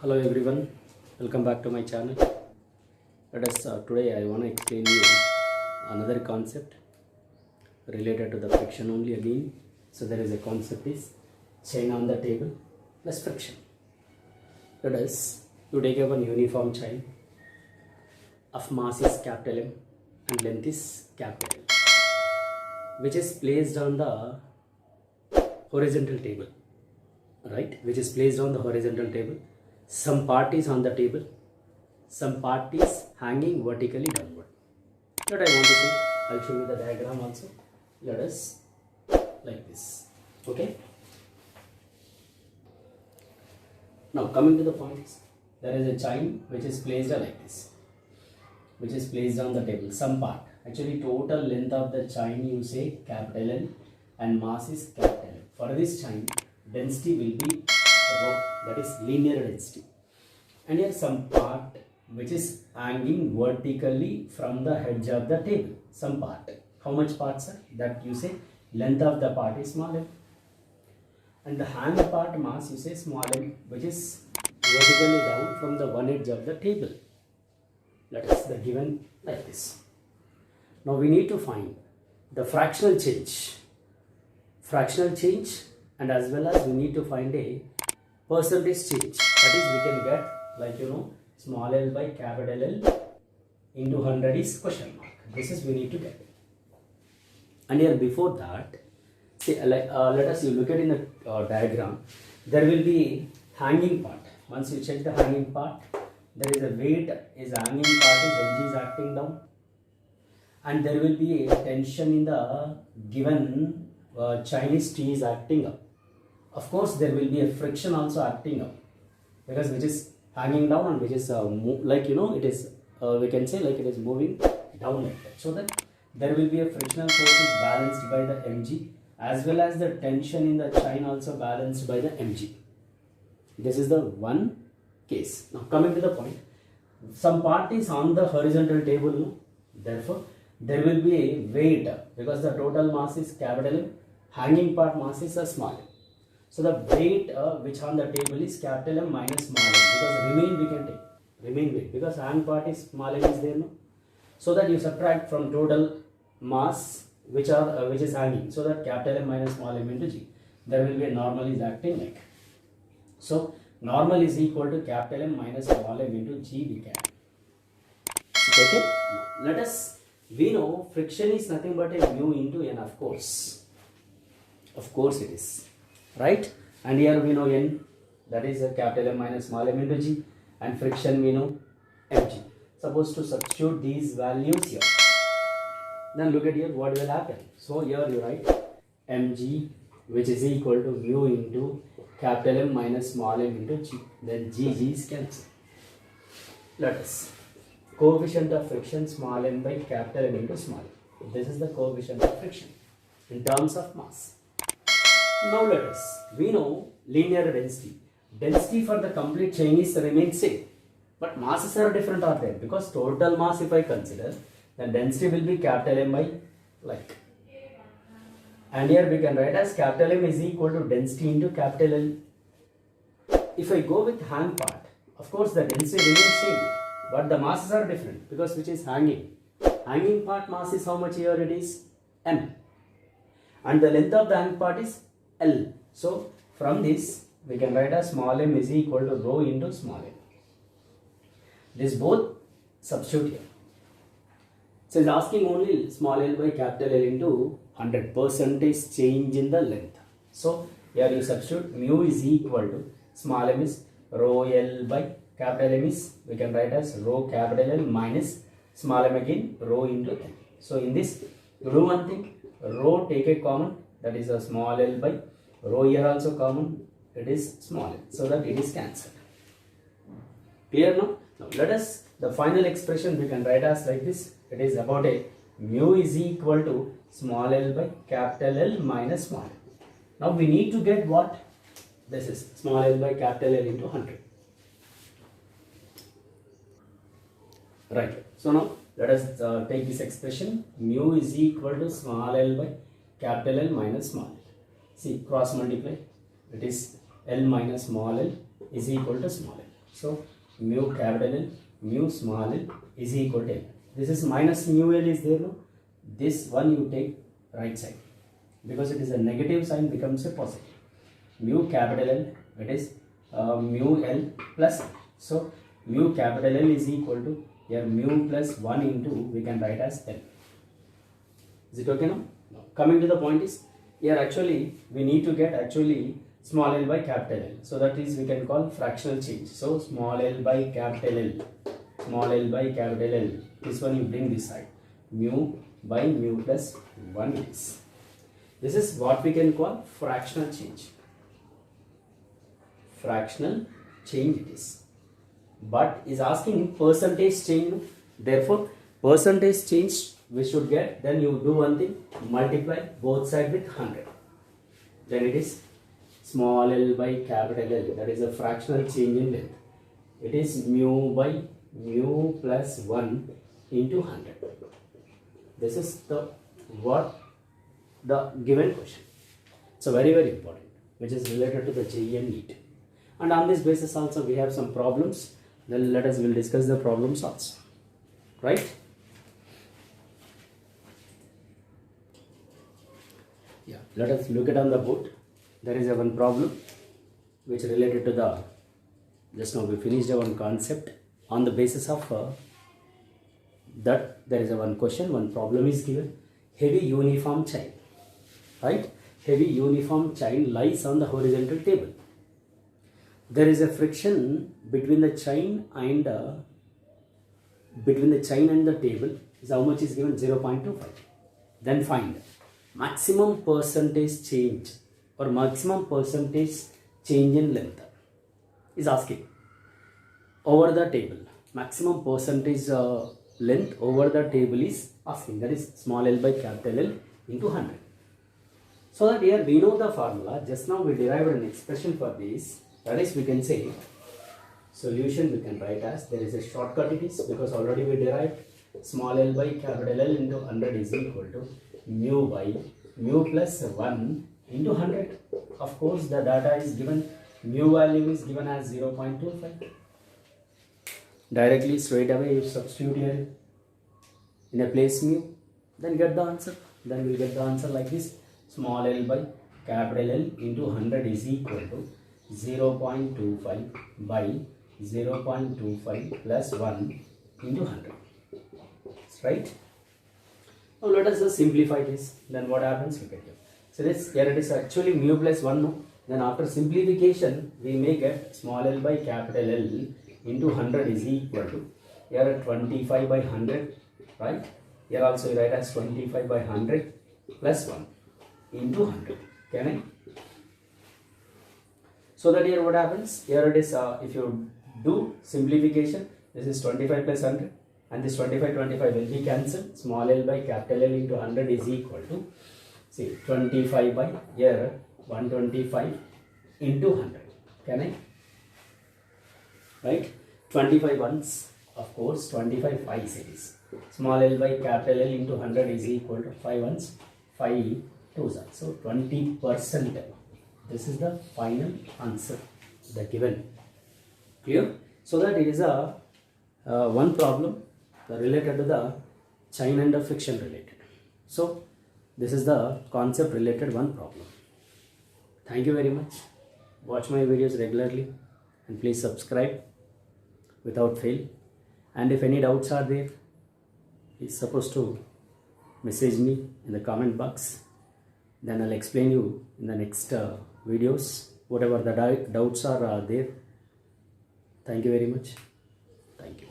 Hello everyone, welcome back to my channel. Today I want to explain you another concept related to the friction only again. So there is a concept is chain on the table plus friction. Let us you take up one uniform chain of mass is capital M and length is capital L, which is placed on the horizontal table, right? Which is placed on the horizontal table. Some part is on the table, some part is hanging vertically downward. What I want to say, I'll show you the diagram also. Let us like this. Okay. Now coming to the points, there is a chain which is placed like this, which is placed on the table. Some part, actually total length of the chain you say capital L and mass is capital L. For this chain, density will be rho, that is linear density, and here some part which is hanging vertically from the edge of the table. Some part, how much parts are that you say length of the part is small m, and the hang part mass you say small m, which is vertically down from the one edge of the table. That is the given like this. Now we need to find the fractional change, and as well as we need to find a percentage change. That is, we can get like small l by capital L into 100 is question mark. This is we need to get. And here before that, see, let us you look at in the diagram. There will be hanging part. Once you check the hanging part, there is a weight is hanging part is Mg is acting down, and there will be a tension in the given Chinese T is acting up. Of course, there will be a friction also acting up, because which is hanging down and which is it is we can say like it is moving down like that. So that there will be a frictional force is balanced by the Mg, as well as the tension in the chain also balanced by the Mg. This is the one case. Now coming to the point, some part is on the horizontal table, no? Therefore there will be a weight, because the total mass is capital M, hanging part mass is a small m. So the weight which on the table is capital M minus small m, because remain we can take remain weight, because hang part is small m is there, no? So that you subtract from total mass which is hanging, so that capital M minus small m into G, there will be a normal is acting like. So normal is equal to capital M minus small m into G we can. Okay. Now, let us, we know friction is nothing but a mu into N, of course. Of course it is, right? And here we know N, that is a capital M minus small m into G, and friction we know Mg. Suppose to substitute these values here, then look at here what will happen. So here you write Mg, which is equal to mu into capital M minus small m into G, then G is cancelled. Let us, coefficient of friction small m by capital M into small m. This is the coefficient of friction in terms of mass. Now let us, we know linear density. Density for the complete chain is remains same, but masses are different are there, because total mass if I consider, then density will be capital M by like. And here we can write as capital M is equal to density into capital L. If I go with hang part, of course the density remains same, but the masses are different, because which is hanging. Hanging part mass is how much here it is? M. And the length of the hang part is L. So from this we can write as small m is equal to rho into small m. This both substitute here. So it's asking only small l by capital L into 100% change in the length. So here you substitute mu is equal to small m is rho L by capital M is, we can write as rho capital L minus small m again rho into L. So in this, you do one thing, rho take a common, that is a small l by rho here also common, it is small l, so that it is cancelled. Clear now? Now let us, the final expression we can write as like this, it is about a mu is equal to small l by capital L minus small l. Now we need to get what? This is small l by capital L into 100. Right. So now let us take this expression, mu is equal to small l by capital L minus small l. See, cross multiply, it is L minus small l is equal to small l. So mu capital L, mu small l is equal to L. This is minus mu L is there, no? This one you take right side, because it is a negative sign becomes a positive. Mu capital L, it is mu L plus L. So mu capital L is equal to here mu plus 1 into, we can write as L. Is it okay now? No. Coming to the point is, here actually we need to get actually small l by capital L. So that is we can call fractional change. So small l by capital L, small l by capital L. This one you bring this side. Mu by mu plus 1 is. This is what we can call fractional change. Fractional change it is. But is asking percentage change. Therefore, percentage change we should get. Then you do one thing, multiply both sides with 100. Then it is small l by capital L. That is a fractional change in length. It is mu by mu plus 1 into 100. This is the given question. So very important, which is related to the JEE and NEET. And on this basis also we have some problems. Then we'll discuss the problems also. Right? Yeah. Let us look at on the board. There is a one problem which related to the, just now we finished one concept. On the basis of that, there is a one question, one problem is given. Heavy uniform chain, right? Heavy uniform chain lies on the horizontal table. There is a friction between the chain and the table. Is how much is given? 0.25. Then find maximum percentage change or maximum percentage change in length is asking over the table. Maximum percentage length over the table is asking. That is small l by capital L into 100. So that here we know the formula. Just now we derived an expression for this. That is, we can say solution we can write as, there is a shortcut it is, because already we derived small l by capital L into 100 is equal to mu by mu plus 1 into 100. Of course, the data is given, mu value is given as 0.25. Directly straight away you substitute here in a place mu, then get the answer. Then we get the answer like this: small l by capital L into 100 is equal to 0.25 by 0.25 plus 1 into 100. Right? Now let us just simplify this. Then what happens? Look at here. So this here it is actually mu plus 1. No? Then after simplification we may get small l by capital L into 100 is equal to, here 25 by 100. Right? Here also you write as 25 by 100 plus 1 into 100. Can I? So that here what happens? Here it is, if you do simplification, this is 25 plus 100 and this 25 will be cancelled. Small l by capital L into 100 is equal to, see, 25 by here 125 into 100. Can I? Right? 25 ones, of course, 25 5 series. Small l by capital L into 100 is equal to 5 ones, 5 twos. So 20%. This is the final answer, the given. Clear? So that it is a one problem related to the chain and the friction related. So this is the concept related one problem. Thank you very much. Watch my videos regularly and please subscribe without fail. And if any doubts are there, please supposed to message me in the comment box. Then I'll explain you in the next videos whatever the doubts are there. Thank you very much. Thank you.